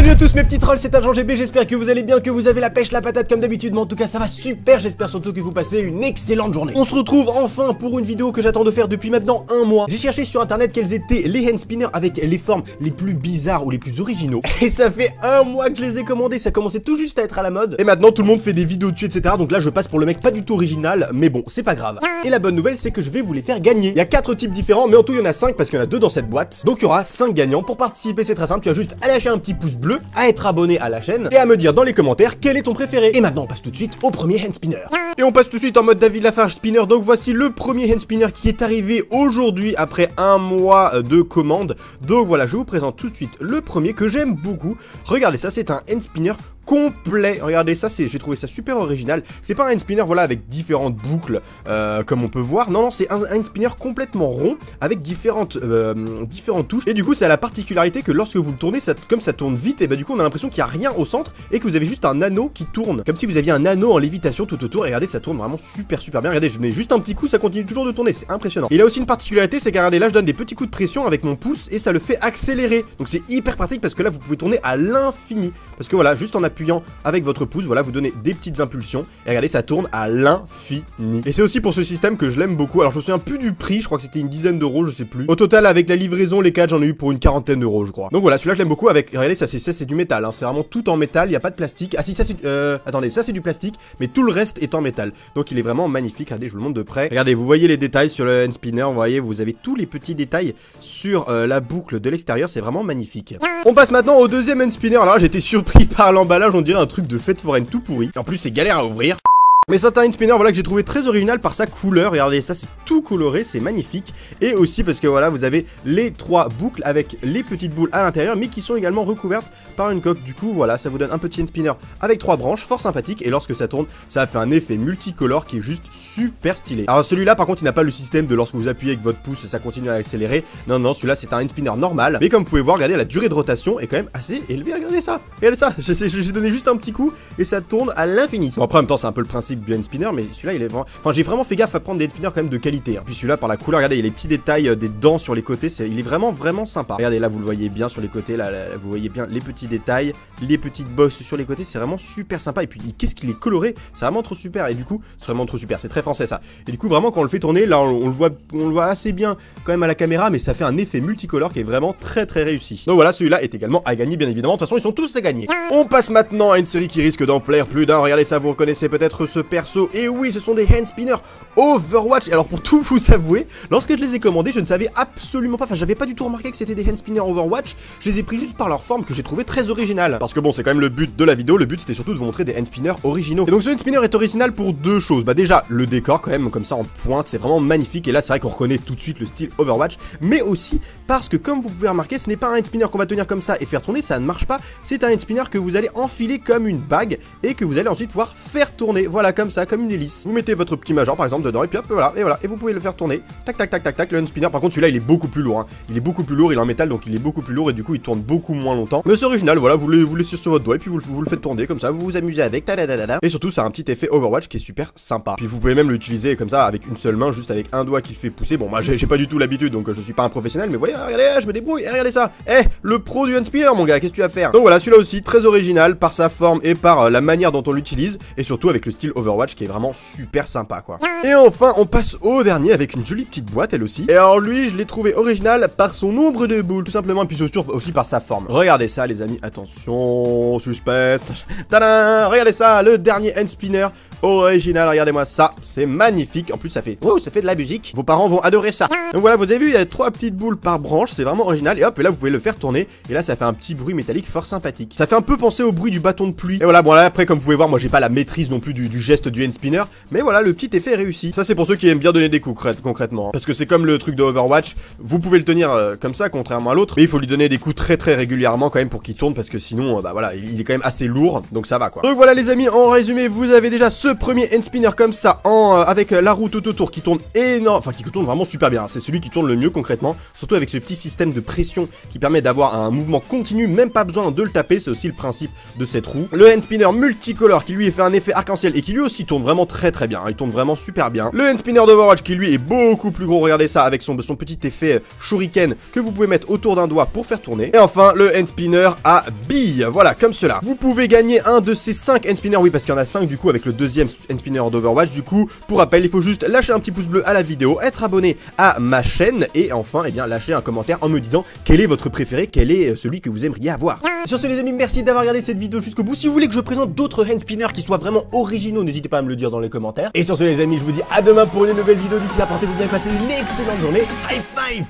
Salut à tous mes petits trolls, c'est Agent GB, j'espère que vous allez bien, que vous avez la pêche, la patate comme d'habitude, mais en tout cas ça va super, j'espère surtout que vous passez une excellente journée. On se retrouve enfin pour une vidéo que j'attends de faire depuis maintenant un mois. J'ai cherché sur internet quels étaient les hand spinners avec les formes les plus bizarres ou les plus originaux, et ça fait un mois que je les ai commandés, ça commençait tout juste à être à la mode, et maintenant tout le monde fait des vidéos dessus etc, donc là je passe pour le mec pas du tout original, mais bon, c'est pas grave. Et la bonne nouvelle c'est que je vais vous les faire gagner. Il y a 4 types différents, mais en tout il y en a 5 parce qu'il y en a 2 dans cette boîte, donc il y aura 5 gagnants. Pour participer c'est très simple, tu as juste à lâcher un petit pouce bleu, à être abonné à la chaîne et à me dire dans les commentaires quel est ton préféré. Et maintenant on passe tout de suite au premier hand spinner. Et on passe tout de suite en mode David Lafarge spinner. Donc voici le premier hand spinner qui est arrivé aujourd'hui après un mois de commande. Donc voilà, je vous présente tout de suite le premier que j'aime beaucoup. Regardez ça, c'est un hand spinner complet. Regardez ça, j'ai trouvé ça super original. C'est pas un hand spinner voilà avec différentes boucles comme on peut voir. Non, c'est un hand spinner complètement rond avec différentes touches. Et du coup, ça a la particularité que lorsque vous le tournez, comme ça tourne vite, et bah du coup, on a l'impression qu'il n'y a rien au centre et que vous avez juste un anneau qui tourne. Comme si vous aviez un anneau en lévitation tout autour. Et regardez, ça tourne vraiment super bien. Regardez, je mets juste un petit coup, ça continue toujours de tourner. C'est impressionnant. Et il a aussi une particularité, c'est que regardez, là, je donne des petits coups de pression avec mon pouce et ça le fait accélérer. Donc c'est hyper pratique parce que là, vous pouvez tourner à l'infini. Parce que voilà, juste en appuyant avec votre pouce, voilà, vous donnez des petites impulsions et regardez, ça tourne à l'infini. Et c'est aussi pour ce système que je l'aime beaucoup. Alors je me souviens plus du prix, je crois que c'était une dizaine d'euros, je sais plus. Au total, avec la livraison, les 4, j'en ai eu pour une quarantaine d'euros, je crois. Donc voilà, celui-là je l'aime beaucoup. Avec, regardez, ça c'est du métal, hein. C'est vraiment tout en métal, il n'y a pas de plastique. Ah si, ça c'est attendez, ça c'est du plastique, mais tout le reste est en métal. Donc il est vraiment magnifique. Regardez, je vous le montre de près. Regardez, vous voyez les détails sur le hand spinner, vous voyez, vous avez tous les petits détails sur la boucle de l'extérieur, c'est vraiment magnifique. On passe maintenant au deuxième hand spinner. Alors là, j'étais surpris par l'emballage, on dirait un truc de fête foraine tout pourri. Et en plus, c'est galère à ouvrir. Mais c'est un hand spinner voilà que j'ai trouvé très original par sa couleur. Regardez ça, c'est tout coloré, c'est magnifique. Et aussi parce que voilà, vous avez les 3 boucles avec les petites boules à l'intérieur, mais qui sont également recouvertes par une coque. Du coup voilà, ça vous donne un petit hand spinner avec 3 branches, fort sympathique. Et lorsque ça tourne, ça fait un effet multicolore qui est juste super stylé. Alors celui-là par contre, il n'a pas le système de lorsque vous appuyez avec votre pouce, ça continue à accélérer. Non, celui-là c'est un hand spinner normal. Mais comme vous pouvez voir, regardez, la durée de rotation est quand même assez élevée. Regardez ça, j'ai donné juste un petit coup et ça tourne à l'infini. Bon, après en même temps c'est un peu le principe du hand spinner, mais celui-là il est vraiment... Enfin j'ai vraiment fait gaffe à prendre des hand spinners quand même de qualité, hein. Puis celui-là par la couleur, regardez, il y a les petits détails des dents sur les côtés, il est vraiment sympa. Regardez là, vous le voyez bien sur les côtés, là vous voyez bien les petits détails, les petites bosses sur les côtés, c'est vraiment super sympa. Et puis qu'est-ce qu'il est coloré, c'est vraiment trop super. Et du coup, c'est vraiment trop super, c'est très français ça. Et du coup vraiment quand on le fait tourner, là on le voit assez bien quand même à la caméra, mais ça fait un effet multicolore qui est vraiment très réussi. Donc voilà, celui-là est également à gagner bien évidemment, de toute façon ils sont tous à gagner. On passe maintenant à une série qui risque d'en plaire plus d'un. Regardez ça, vous reconnaissez peut-être ce perso. Et oui, ce sont des hand spinners Overwatch. Alors pour tout vous avouer, lorsque je les ai commandés, je ne savais absolument pas, enfin j'avais pas du tout remarqué que c'était des hand spinners Overwatch. Je les ai pris juste par leur forme que j'ai trouvé très originale. Parce que bon, c'est quand même le but de la vidéo, le but c'était surtout de vous montrer des hand spinners originaux. Et donc ce hand spinner est original pour 2 choses. Bah déjà, le décor quand même comme ça en pointe, c'est vraiment magnifique. Et là c'est vrai qu'on reconnaît tout de suite le style Overwatch. Mais aussi parce que comme vous pouvez remarquer, ce n'est pas un hand spinner qu'on va tenir comme ça et faire tourner, ça ne marche pas. C'est un hand spinner que vous allez enfiler comme une bague et que vous allez ensuite pouvoir faire tourner. Voilà, comme ça, comme une hélice. Vous mettez votre petit major par exemple dedans et puis hop, voilà, et vous pouvez le faire tourner. Tac, le hand spinner. Par contre celui-là il est beaucoup plus lourd, hein. Il est beaucoup plus lourd, il est en métal donc il est beaucoup plus lourd et du coup il tourne beaucoup moins longtemps. Mais c'est original, voilà, vous le laissez sur votre doigt et puis vous le faites tourner comme ça, vous vous amusez avec. Et surtout ça a un petit effet Overwatch qui est super sympa. Puis vous pouvez même l'utiliser comme ça avec une seule main, juste avec un doigt qui le fait pousser. Bon moi j'ai pas du tout l'habitude donc je suis pas un professionnel, mais voyez, regardez, je me débrouille, regardez ça. Le pro du hand spinner mon gars, qu'est-ce que tu vas faire? Donc voilà, celui-là aussi très original par sa forme et par la manière dont on l'utilise et surtout avec le style Overwatch qui est vraiment super sympa quoi. Et enfin on passe au dernier avec une jolie petite boîte elle aussi. Et alors lui je l'ai trouvé original par son nombre de boules tout simplement et puis aussi par sa forme. Regardez ça les amis, attention, suspense. Tadam, regardez ça, le dernier hand spinner original, regardez-moi ça, c'est magnifique. En plus ça fait de la musique, vos parents vont adorer ça. Donc voilà, vous avez vu, il y a 3 petites boules par branche, c'est vraiment original. Et hop, et là vous pouvez le faire tourner et là ça fait un petit bruit métallique fort sympathique. Ça fait un peu penser au bruit du bâton de pluie. Et voilà, bon là après comme vous pouvez voir, moi j'ai pas la maîtrise non plus du geste du hand spinner, mais voilà, le petit effet est réussi. Ça c'est pour ceux qui aiment bien donner des coups concrètement, hein. Parce que c'est comme le truc de Overwatch, vous pouvez le tenir comme ça contrairement à l'autre, mais il faut lui donner des coups très régulièrement quand même pour qu'il tourne parce que sinon bah voilà, il est quand même assez lourd, donc ça va quoi. Donc voilà les amis, en résumé, vous avez déjà ce premier hand spinner comme ça avec la roue tout autour qui tourne énorme, enfin qui tourne vraiment super bien. C'est celui qui tourne le mieux concrètement, surtout avec ce petit système de pression qui permet d'avoir un mouvement continu, même pas besoin de le taper, c'est aussi le principe de cette roue. Le hand spinner multicolore qui lui fait un effet arc-en-ciel et qui lui aussi tourne vraiment très bien, il tourne vraiment super bien. bien. Le hand spinner d'Overwatch qui lui est beaucoup plus gros, regardez ça, avec son petit effet shuriken que vous pouvez mettre autour d'un doigt pour faire tourner. Et enfin le hand spinner à billes, voilà, comme cela. Vous pouvez gagner un de ces 5 hand spinners, oui parce qu'il y en a 5 du coup avec le deuxième hand spinner d'Overwatch. Du coup, pour rappel, il faut juste lâcher un petit pouce bleu à la vidéo, être abonné à ma chaîne et enfin, eh bien, lâcher un commentaire en me disant quel est votre préféré, quel est celui que vous aimeriez avoir. Sur ce les amis, merci d'avoir regardé cette vidéo jusqu'au bout. Si vous voulez que je présente d'autres hand spinners qui soient vraiment originaux, n'hésitez pas à me le dire dans les commentaires. Et sur ce les amis, je vous dis à demain pour une nouvelle vidéo. D'ici là, portez-vous bien, passez une excellente journée. High five.